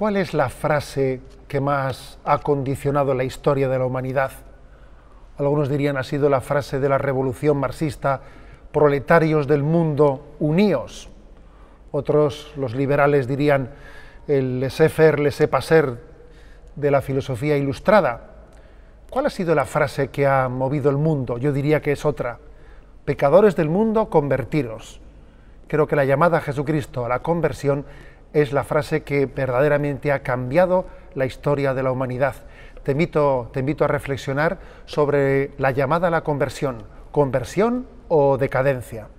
¿Cuál es la frase que más ha condicionado la historia de la humanidad? Algunos dirían ha sido la frase de la revolución marxista: proletarios del mundo, uníos. Otros, los liberales, dirían el laissez-faire, laissez-passer de la filosofía ilustrada. ¿Cuál ha sido la frase que ha movido el mundo? Yo diría que es otra: pecadores del mundo, convertiros. Creo que la llamada a Jesucristo a la conversión es la frase que verdaderamente ha cambiado la historia de la humanidad. Te invito a reflexionar sobre la llamada a la conversión: ¿conversión o decadencia?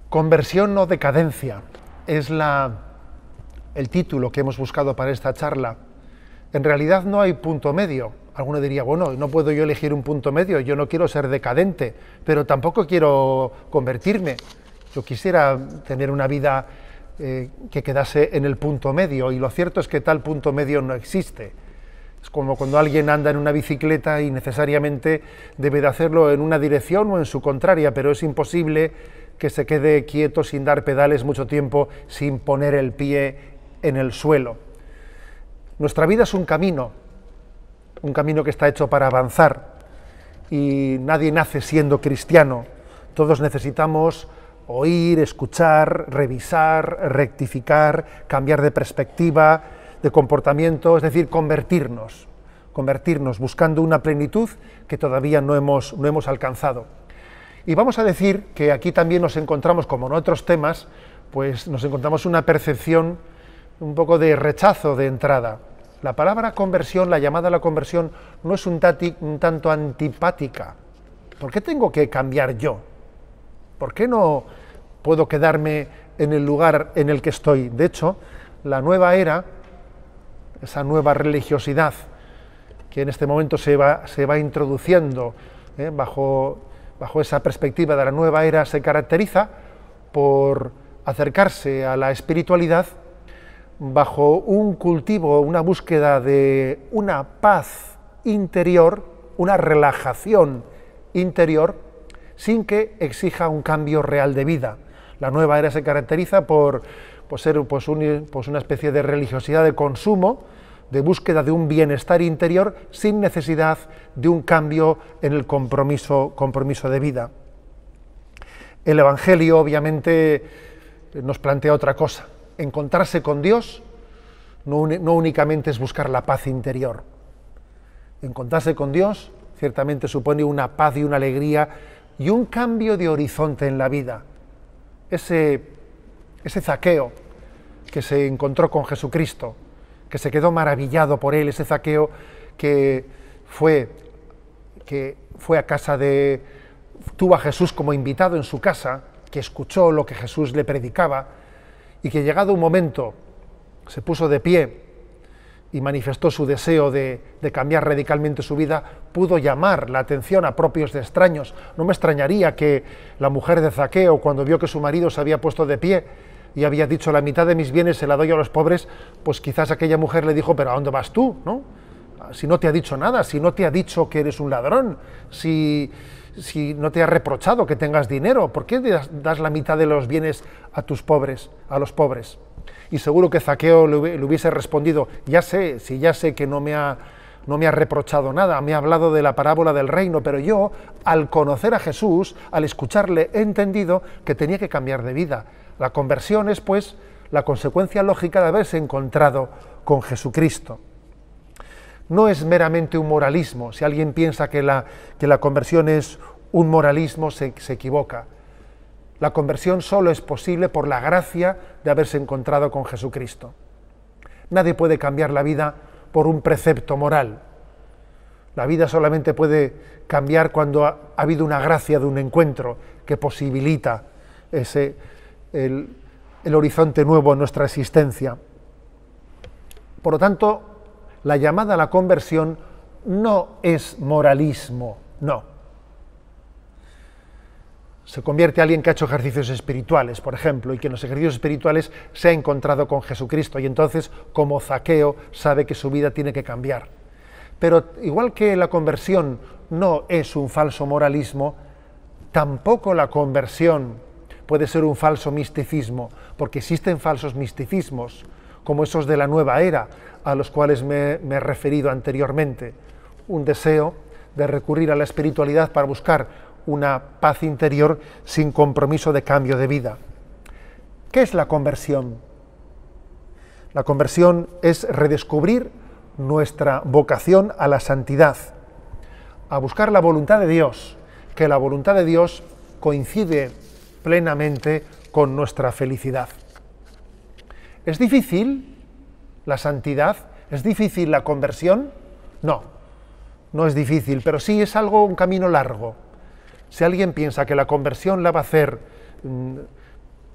Conversión o decadencia es el título que hemos buscado para esta charla. En realidad no hay punto medio. Alguno diría, bueno, no puedo yo elegir un punto medio, yo no quiero ser decadente, pero tampoco quiero convertirme. Yo quisiera tener una vida que quedase en el punto medio, y lo cierto es que tal punto medio no existe. Es como cuando alguien anda en una bicicleta y necesariamente debe de hacerlo en una dirección o en su contraria, pero es imposible que se quede quieto sin dar pedales mucho tiempo, sin poner el pie en el suelo. Nuestra vida es un camino que está hecho para avanzar, y nadie nace siendo cristiano. Todos necesitamos oír, escuchar, revisar, rectificar, cambiar de perspectiva, de comportamiento, es decir, convertirnos buscando una plenitud que todavía no hemos alcanzado. Y vamos a decir que aquí también nos encontramos, como en otros temas, pues nos encontramos una percepción un poco de rechazo de entrada. La palabra conversión, la llamada a la conversión, no es un tanto antipática. ¿Por qué tengo que cambiar yo? ¿Por qué no puedo quedarme en el lugar en el que estoy? De hecho, la nueva era, esa nueva religiosidad que en este momento se va introduciendo bajo esa perspectiva de la nueva era, se caracteriza por acercarse a la espiritualidad bajo un cultivo, una búsqueda de una paz interior, una relajación interior, sin que exija un cambio real de vida. La nueva era se caracteriza por ser una especie de religiosidad de consumo, de búsqueda de un bienestar interior sin necesidad de un cambio en el compromiso de vida. El Evangelio obviamente nos plantea otra cosa: encontrarse con Dios no únicamente es buscar la paz interior. Encontrarse con Dios ciertamente supone una paz y una alegría y un cambio de horizonte en la vida. Ese Zaqueo que se encontró con Jesucristo, que se quedó maravillado por él, ese Zaqueo que fue a casa tuvo a Jesús como invitado en su casa, que escuchó lo que Jesús le predicaba, y que llegado un momento se puso de pie y manifestó su deseo de cambiar radicalmente su vida, pudo llamar la atención a propios de extraños. No me extrañaría que la mujer de Zaqueo, cuando vio que su marido se había puesto de pie y había dicho, la mitad de mis bienes se la doy a los pobres, pues quizás aquella mujer le dijo, pero ¿a dónde vas tú? ¿No? Si no te ha dicho nada, si no te ha dicho que eres un ladrón, si no te ha reprochado que tengas dinero, ¿por qué das la mitad de los bienes a los pobres? Y seguro que Zaqueo le hubiese respondido, ya sé que no me ha no me ha reprochado nada, me ha hablado de la parábola del reino, pero yo, al conocer a Jesús, al escucharle, he entendido que tenía que cambiar de vida. La conversión es, pues, la consecuencia lógica de haberse encontrado con Jesucristo. No es meramente un moralismo. Si alguien piensa que la conversión es un moralismo, se equivoca. La conversión solo es posible por la gracia de haberse encontrado con Jesucristo. Nadie puede cambiar la vida por un precepto moral. La vida solamente puede cambiar cuando ha habido una gracia de un encuentro que posibilita el horizonte nuevo en nuestra existencia. Por lo tanto, la llamada a la conversión no es moralismo, no. Se convierte a alguien que ha hecho ejercicios espirituales, por ejemplo, y que en los ejercicios espirituales se ha encontrado con Jesucristo, y entonces, como Zaqueo, sabe que su vida tiene que cambiar. Pero igual que la conversión no es un falso moralismo, tampoco la conversión puede ser un falso misticismo, porque existen falsos misticismos, como esos de la nueva era, a los cuales me he referido anteriormente. Un deseo de recurrir a la espiritualidad para buscar una paz interior sin compromiso de cambio de vida. ¿Qué es la conversión? La conversión es redescubrir nuestra vocación a la santidad, a buscar la voluntad de Dios, que la voluntad de Dios coincide plenamente con nuestra felicidad. ¿Es difícil la santidad? ¿Es difícil la conversión? No, no es difícil, pero sí es un camino largo. Si alguien piensa que la conversión la va a hacer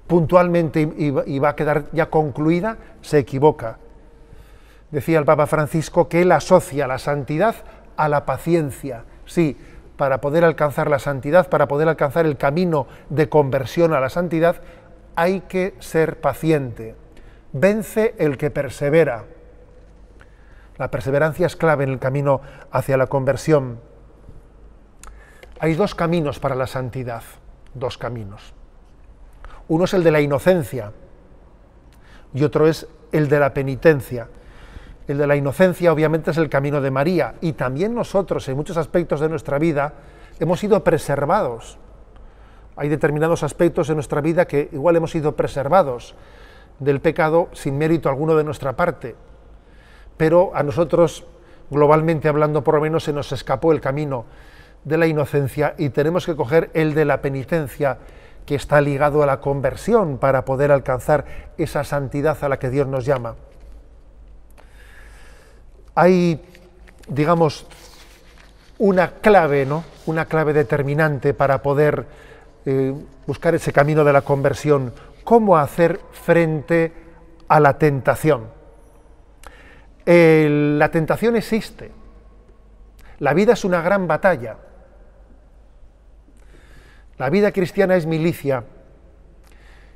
puntualmente y va a quedar ya concluida, se equivoca. Decía el Papa Francisco que él asocia la santidad a la paciencia. Sí, para poder alcanzar la santidad, para poder alcanzar el camino de conversión a la santidad, hay que ser paciente. Vence el que persevera. La perseverancia es clave en el camino hacia la conversión. Hay dos caminos para la santidad, dos caminos. Uno es el de la inocencia y otro es el de la penitencia. El de la inocencia obviamente es el camino de María, y también nosotros en muchos aspectos de nuestra vida hemos sido preservados. Hay determinados aspectos de nuestra vida que igual hemos sido preservados del pecado sin mérito alguno de nuestra parte, pero a nosotros, globalmente hablando, por lo menos se nos escapó el camino de la inocencia y tenemos que coger el de la penitencia, que está ligado a la conversión para poder alcanzar esa santidad a la que Dios nos llama. Hay, digamos, una clave, ¿no? Una clave determinante para poder buscar ese camino de la conversión. ¿Cómo hacer frente a la tentación? La tentación existe. La vida es una gran batalla. La vida cristiana es milicia.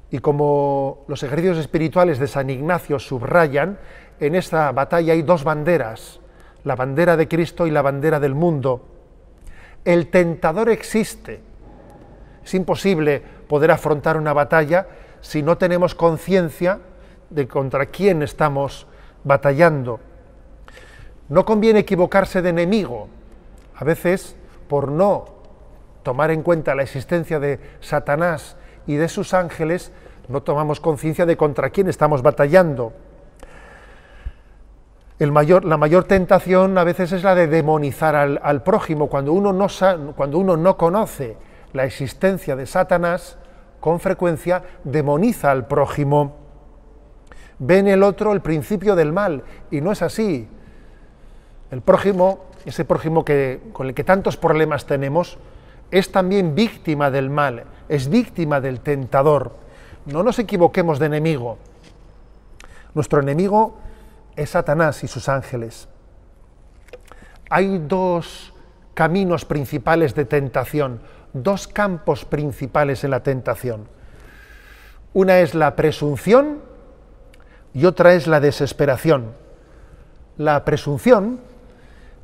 Y como los ejercicios espirituales de San Ignacio subrayan, en esta batalla hay dos banderas, la bandera de Cristo y la bandera del mundo. El tentador existe. Es imposible poder afrontar una batalla si no tenemos conciencia de contra quién estamos batallando. No conviene equivocarse de enemigo. A veces, por no tomar en cuenta la existencia de Satanás y de sus ángeles, no tomamos conciencia de contra quién estamos batallando. La mayor tentación a veces es la de demonizar al prójimo. Cuando uno no conoce la existencia de Satanás, con frecuencia demoniza al prójimo. Ve en el otro el principio del mal, y no es así. El prójimo, ese prójimo con el que tantos problemas tenemos, es también víctima del mal, es víctima del tentador. No nos equivoquemos de enemigo. Nuestro enemigo es Satanás y sus ángeles. Hay dos caminos principales de tentación, dos campos principales en la tentación. Una es la presunción y otra es la desesperación. La presunción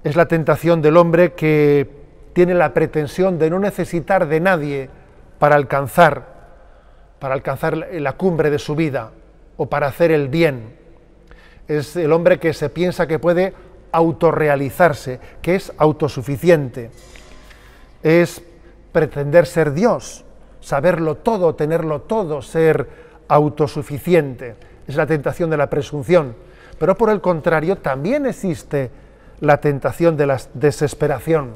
es la tentación del hombre que tiene la pretensión de no necesitar de nadie para alcanzar la cumbre de su vida o para hacer el bien. Es el hombre que se piensa que puede autorrealizarse, que es autosuficiente, es pretender ser Dios, saberlo todo, tenerlo todo, ser autosuficiente. Es la tentación de la presunción. Pero por el contrario, también existe la tentación de la desesperación.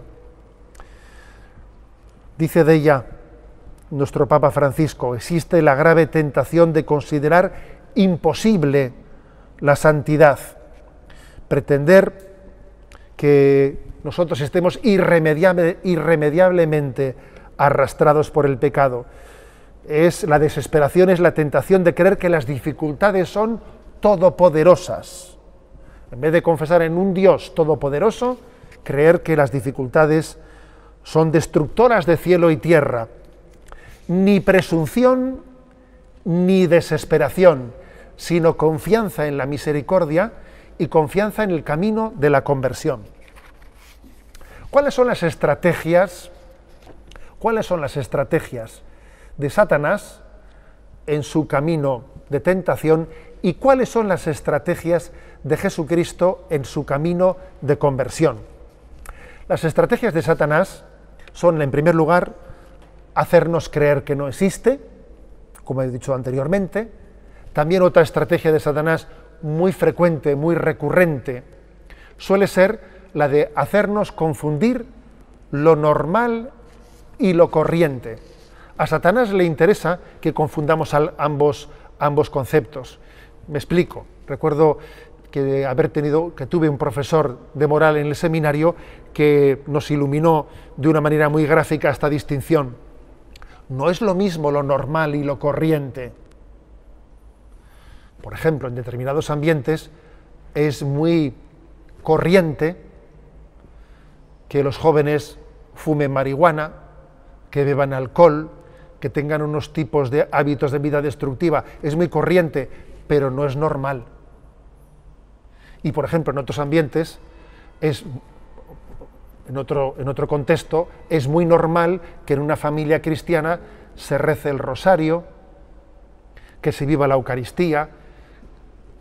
Dice de ella nuestro Papa Francisco: existe la grave tentación de considerar imposible la santidad, pretender que nosotros estemos irremediablemente arrastrados por el pecado. La desesperación, es la tentación de creer que las dificultades son todopoderosas. En vez de confesar en un Dios todopoderoso, creer que las dificultades son destructoras de cielo y tierra. Ni presunción ni desesperación, sino confianza en la misericordia y confianza en el camino de la conversión. ¿Cuáles son las estrategias de Satanás en su camino de tentación y cuáles son las estrategias de Jesucristo en su camino de conversión? Las estrategias de Satanás son, en primer lugar, hacernos creer que no existe, como he dicho anteriormente. También otra estrategia de Satanás muy frecuente, muy recurrente, suele ser la de hacernos confundir lo normal y lo corriente. A Satanás le interesa que confundamos ambos conceptos. Me explico. Recuerdo que tuve un profesor de moral en el seminario que nos iluminó de una manera muy gráfica esta distinción. No es lo mismo lo normal y lo corriente. Por ejemplo, en determinados ambientes es muy corriente que los jóvenes fumen marihuana, que beban alcohol, que tengan unos tipos de hábitos de vida destructiva. Es muy corriente, pero no es normal. Y, por ejemplo, en otros ambientes, en otro contexto, es muy normal que en una familia cristiana se rece el rosario, que se viva la Eucaristía,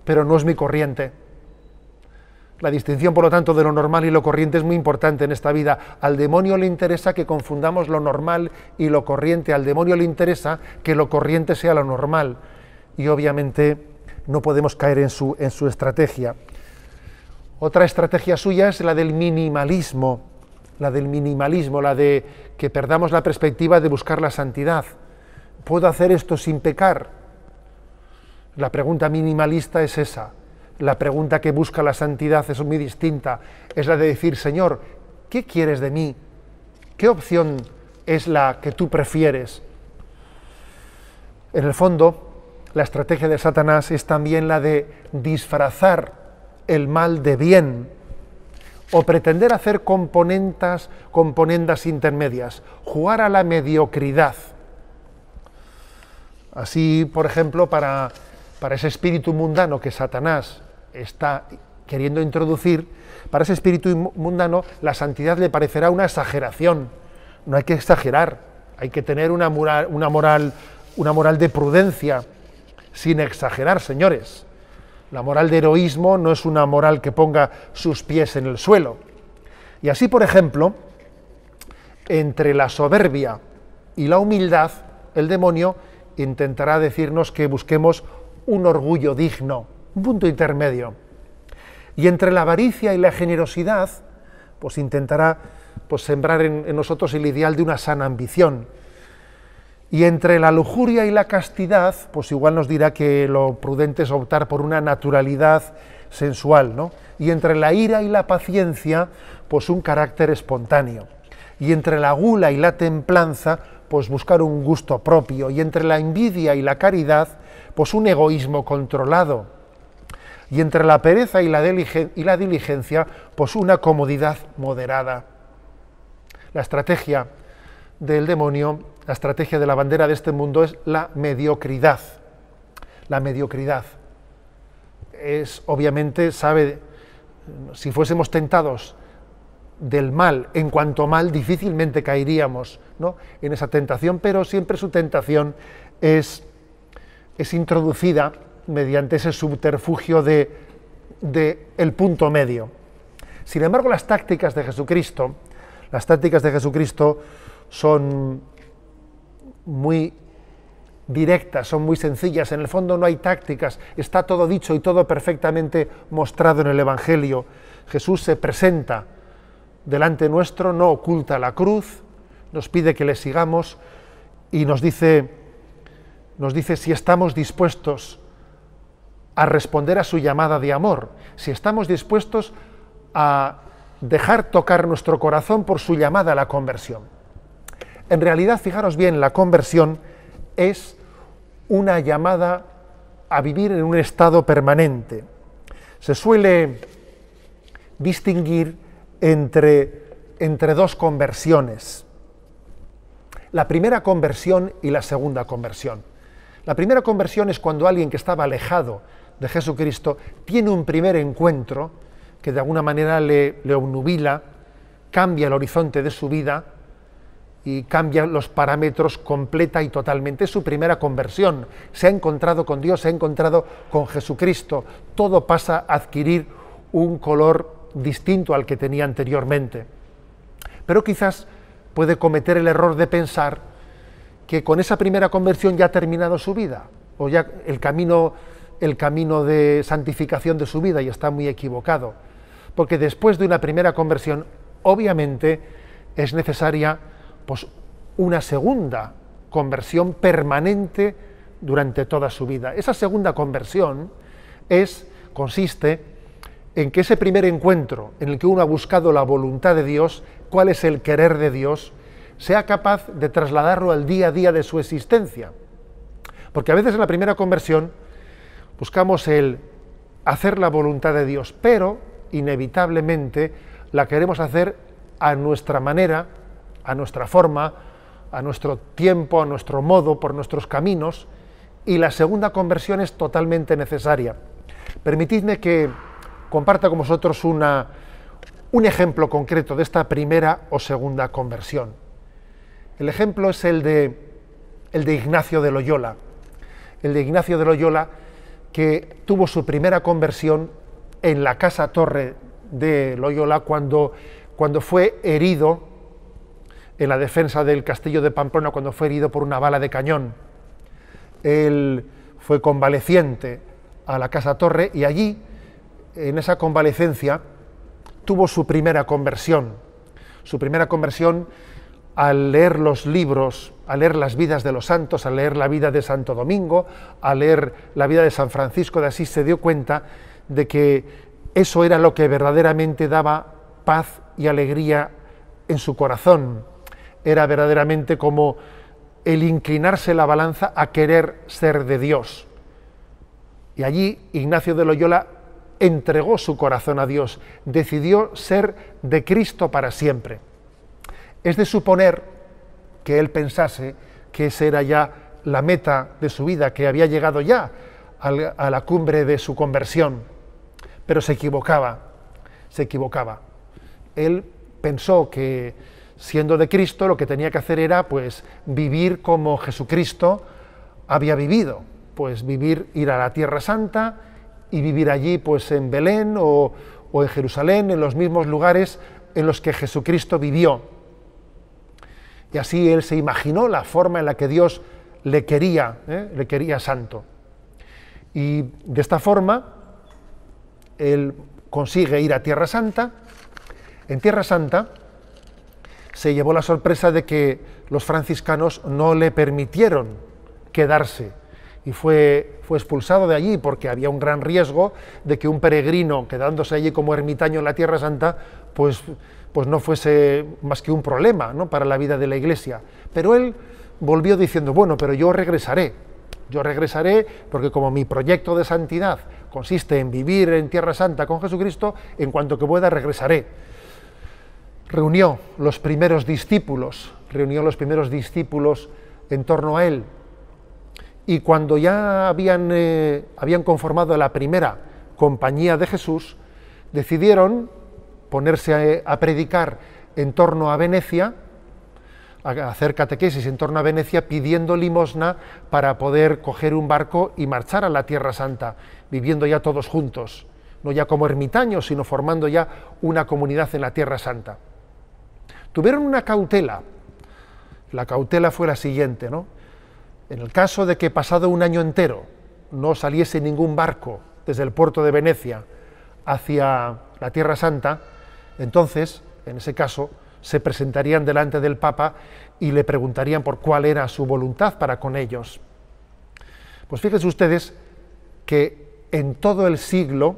pero no es muy corriente. La distinción, por lo tanto, de lo normal y lo corriente es muy importante en esta vida. Al demonio le interesa que confundamos lo normal y lo corriente. Al demonio le interesa que lo corriente sea lo normal. Y obviamente no podemos caer en su estrategia. Otra estrategia suya es la del minimalismo, la de que perdamos la perspectiva de buscar la santidad. ¿Puedo hacer esto sin pecar? La pregunta minimalista es esa. La pregunta que busca la santidad es muy distinta. Es la de decir: Señor, ¿qué quieres de mí? ¿Qué opción es la que tú prefieres? En el fondo, la estrategia de Satanás es también la de disfrazar el mal de bien o pretender hacer componendas intermedias, jugar a la mediocridad. Así, por ejemplo, para ese espíritu mundano que Satanás está queriendo introducir, para ese espíritu mundano la santidad le parecerá una exageración. No hay que exagerar, hay que tener una moral de prudencia, sin exagerar, señores. La moral de heroísmo no es una moral que ponga sus pies en el suelo. Y así, por ejemplo, entre la soberbia y la humildad, el demonio intentará decirnos que busquemos un orgullo digno, un punto intermedio. Y entre la avaricia y la generosidad, pues intentará sembrar en nosotros el ideal de una sana ambición. Y entre la lujuria y la castidad, pues igual nos dirá que lo prudente es optar por una naturalidad sensual, ¿no? Y entre la ira y la paciencia, pues un carácter espontáneo. Y entre la gula y la templanza, pues buscar un gusto propio. Y entre la envidia y la caridad, pues un egoísmo controlado. Y entre la pereza y la diligencia, pues una comodidad moderada. La estrategia del demonio, la estrategia de la bandera de este mundo es la mediocridad. La mediocridad es, obviamente, si fuésemos tentados del mal, en cuanto mal, difícilmente caeríamos, ¿no?, en esa tentación, pero siempre su tentación es introducida mediante ese subterfugio de el punto medio. Sin embargo, las tácticas de Jesucristo son muy directas, son muy sencillas. En el fondo no hay tácticas, está todo dicho y todo perfectamente mostrado en el Evangelio. Jesús se presenta delante nuestro, no oculta la cruz, nos pide que le sigamos y nos dice si estamos dispuestos a responder a su llamada de amor, si estamos dispuestos a dejar tocar nuestro corazón por su llamada a la conversión. En realidad, fijaros bien, la conversión es una llamada a vivir en un estado permanente. Se suele distinguir entre dos conversiones. La primera conversión y la segunda conversión. La primera conversión es cuando alguien que estaba alejado de Jesucristo tiene un primer encuentro que de alguna manera le obnubila, cambia el horizonte de su vida y cambia los parámetros completa y totalmente. Es su primera conversión. Se ha encontrado con Dios, se ha encontrado con Jesucristo. Todo pasa a adquirir un color distinto al que tenía anteriormente. Pero quizás puede cometer el error de pensar que con esa primera conversión ya ha terminado su vida, o ya el camino de santificación de su vida, y está muy equivocado. Porque después de una primera conversión, obviamente, es necesaria pues, una segunda conversión permanente durante toda su vida. Esa segunda conversión consiste en que ese primer encuentro en el que uno ha buscado la voluntad de Dios, cuál es el querer de Dios, sea capaz de trasladarlo al día a día de su existencia. Porque a veces en la primera conversión buscamos el hacer la voluntad de Dios, pero inevitablemente la queremos hacer a nuestra manera, a nuestra forma, a nuestro tiempo, a nuestro modo, por nuestros caminos, y la segunda conversión es totalmente necesaria. Permitidme que comparta con vosotros un ejemplo concreto de esta primera o segunda conversión. El ejemplo es el de Ignacio de Loyola. El de Ignacio de Loyola, que tuvo su primera conversión en la Casa Torre de Loyola cuando fue herido en la defensa del castillo de Pamplona, cuando fue herido por una bala de cañón. Él fue convaleciente a la Casa Torre y allí, en esa convalecencia, tuvo su primera conversión. Su primera conversión al leer los libros, a leer las vidas de los santos, a leer la vida de Santo Domingo, a leer la vida de San Francisco de Asís, se dio cuenta de que eso era lo que verdaderamente daba paz y alegría en su corazón. Era verdaderamente como el inclinarse la balanza a querer ser de Dios. Y allí Ignacio de Loyola entregó su corazón a Dios, decidió ser de Cristo para siempre. Es de suponer que él pensase que esa era ya la meta de su vida, que había llegado ya a la cumbre de su conversión, pero se equivocaba. Él pensó que, siendo de Cristo, lo que tenía que hacer era pues vivir como Jesucristo había vivido, pues ir a la Tierra Santa y vivir allí pues en Belén o en Jerusalén, en los mismos lugares en los que Jesucristo vivió. Y así él se imaginó la forma en la que Dios le quería santo. Y de esta forma él consigue ir a Tierra Santa. En Tierra Santa se llevó la sorpresa de que los franciscanos no le permitieron quedarse y fue expulsado de allí porque había un gran riesgo de que un peregrino quedándose allí como ermitaño en la Tierra Santa pues no fuese más que un problema, ¿no?, para la vida de la Iglesia. Pero él volvió diciendo, bueno, pero yo regresaré porque como mi proyecto de santidad consiste en vivir en Tierra Santa con Jesucristo, en cuanto que pueda regresaré. Reunió los primeros discípulos en torno a él, y cuando ya habían conformado la primera compañía de Jesús, decidieron ponerse a predicar en torno a Venecia, a hacer catequesis en torno a Venecia, pidiendo limosna para poder coger un barco y marchar a la Tierra Santa, viviendo ya todos juntos, no ya como ermitaños, sino formando ya una comunidad en la Tierra Santa. Tuvieron una cautela. La cautela fue la siguiente, ¿no? En el caso de que pasado un año entero no saliese ningún barco desde el puerto de Venecia hacia la Tierra Santa, entonces, en ese caso, se presentarían delante del Papa y le preguntarían por cuál era su voluntad para con ellos. Pues fíjense ustedes que en todo el siglo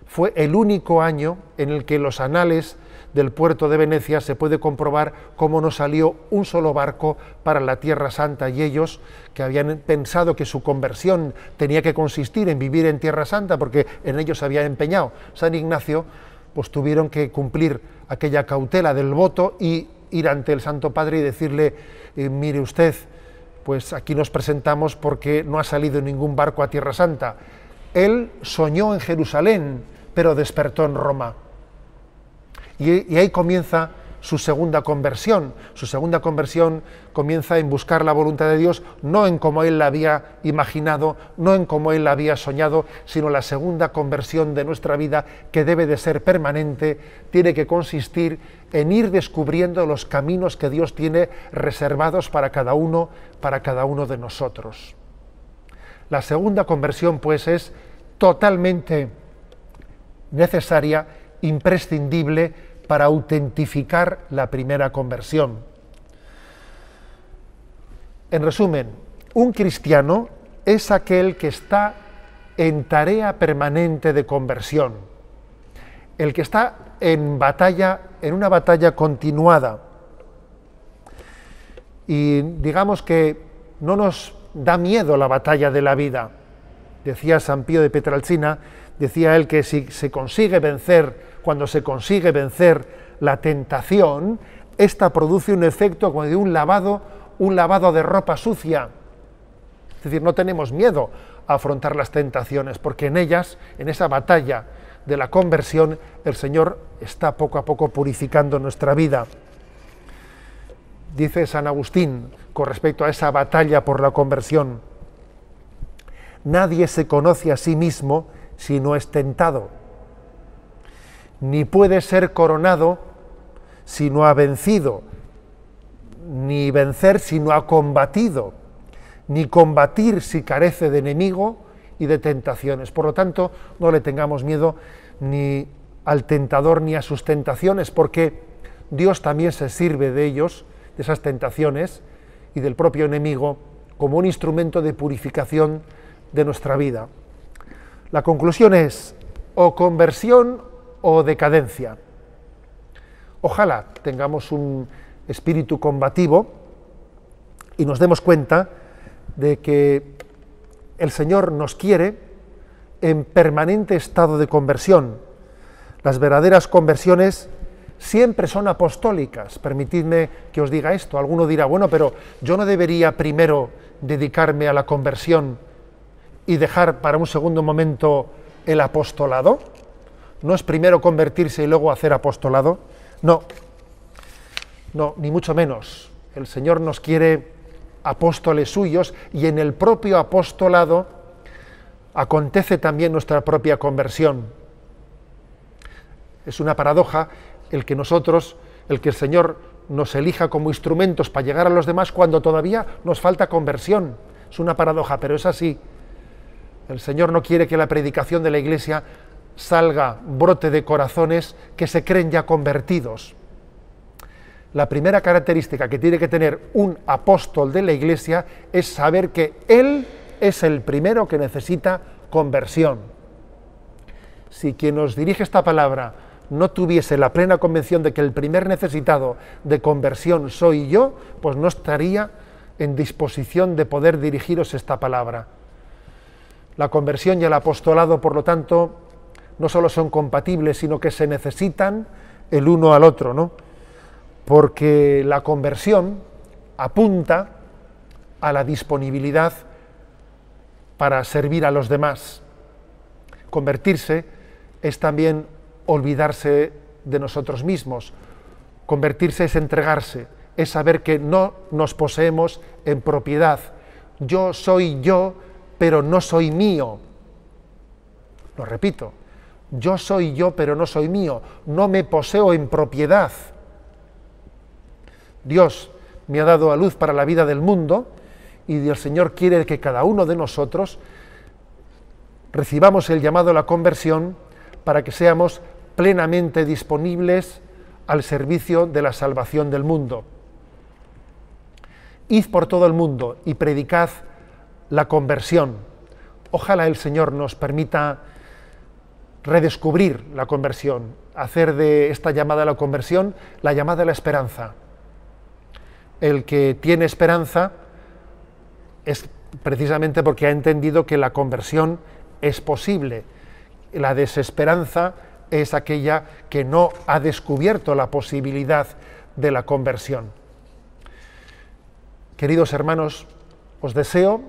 fue el único año en el que los anales del puerto de Venecia se puede comprobar cómo no salió un solo barco para la Tierra Santa, y ellos, que habían pensado que su conversión tenía que consistir en vivir en Tierra Santa porque en ellos se había empeñado San Ignacio, pues tuvieron que cumplir aquella cautela del voto y ir ante el Santo Padre y decirle, mire usted, pues aquí nos presentamos porque no ha salido ningún barco a Tierra Santa. Él soñó en Jerusalén, pero despertó en Roma. Y ahí comienza su segunda conversión. Su segunda conversión comienza en buscar la voluntad de Dios, no en cómo él la había imaginado, no en cómo él la había soñado, sino la segunda conversión de nuestra vida, que debe de ser permanente, tiene que consistir en ir descubriendo los caminos que Dios tiene reservados para cada uno de nosotros. La segunda conversión, pues, es totalmente necesaria, imprescindible para autentificar la primera conversión. En resumen, un cristiano es aquel que está en tarea permanente de conversión, el que está en batalla, en una batalla continuada. Y digamos que no nos da miedo la batalla de la vida. Decía San Pío de Pietrelcina, decía él que si se consigue vencer, cuando se consigue vencer la tentación, esta produce un efecto como de un lavado de ropa sucia. Es decir, no tenemos miedo a afrontar las tentaciones, porque en ellas, en esa batalla de la conversión, el Señor está poco a poco purificando nuestra vida. Dice San Agustín con respecto a esa batalla por la conversión: nadie se conoce a sí mismo si no es tentado, ni puede ser coronado si no ha vencido, ni vencer si no ha combatido, ni combatir si carece de enemigo y de tentaciones. Por lo tanto, no le tengamos miedo ni al tentador ni a sus tentaciones, porque Dios también se sirve de ellos, de esas tentaciones y del propio enemigo, como un instrumento de purificación de nuestra vida. La conclusión es o conversión o decadencia. Ojalá tengamos un espíritu combativo y nos demos cuenta de que el Señor nos quiere en permanente estado de conversión. Las verdaderas conversiones siempre son apostólicas. Permitidme que os diga esto. Alguno dirá, bueno, pero yo no debería primero dedicarme a la conversión y dejar para un segundo momento el apostolado. ¿No es primero convertirse y luego hacer apostolado? No, ni mucho menos. El Señor nos quiere apóstoles suyos, y en el propio apostolado acontece también nuestra propia conversión. Es una paradoja el que el Señor nos elija como instrumentos para llegar a los demás cuando todavía nos falta conversión. Es una paradoja, pero es así. El Señor no quiere que la predicación de la Iglesia brote de corazones que se creen ya convertidos. La primera característica que tiene que tener un apóstol de la Iglesia es saber que él es el primero que necesita conversión. Si quien nos dirige esta palabra no tuviese la plena convicción de que el primer necesitado de conversión soy yo, pues no estaría en disposición de poder dirigiros esta palabra. La conversión y el apostolado, por lo tanto, no solo son compatibles, sino que se necesitan el uno al otro, ¿no? Porque la conversión apunta a la disponibilidad para servir a los demás. Convertirse es también olvidarse de nosotros mismos. Convertirse es entregarse, es saber que no nos poseemos en propiedad. Yo soy yo, pero no soy mío. Lo repito, yo soy yo, pero no soy mío, no me poseo en propiedad. Dios me ha dado a luz para la vida del mundo y el Señor quiere que cada uno de nosotros recibamos el llamado a la conversión para que seamos plenamente disponibles al servicio de la salvación del mundo. Id por todo el mundo y predicad la conversión. Ojalá el Señor nos permita redescubrir la conversión, hacer de esta llamada a la conversión la llamada a la esperanza. El que tiene esperanza es precisamente porque ha entendido que la conversión es posible. La desesperanza es aquella que no ha descubierto la posibilidad de la conversión. Queridos hermanos, os deseo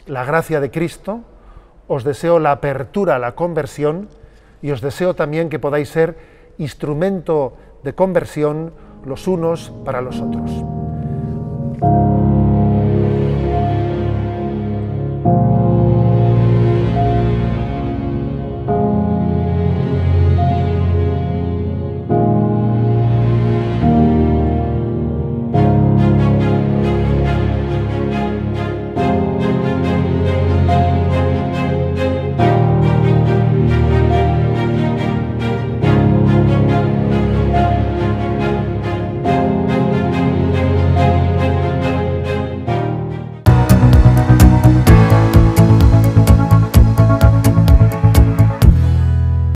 la gracia de Cristo, os deseo la apertura a la conversión y os deseo también que podáis ser instrumento de conversión los unos para los otros.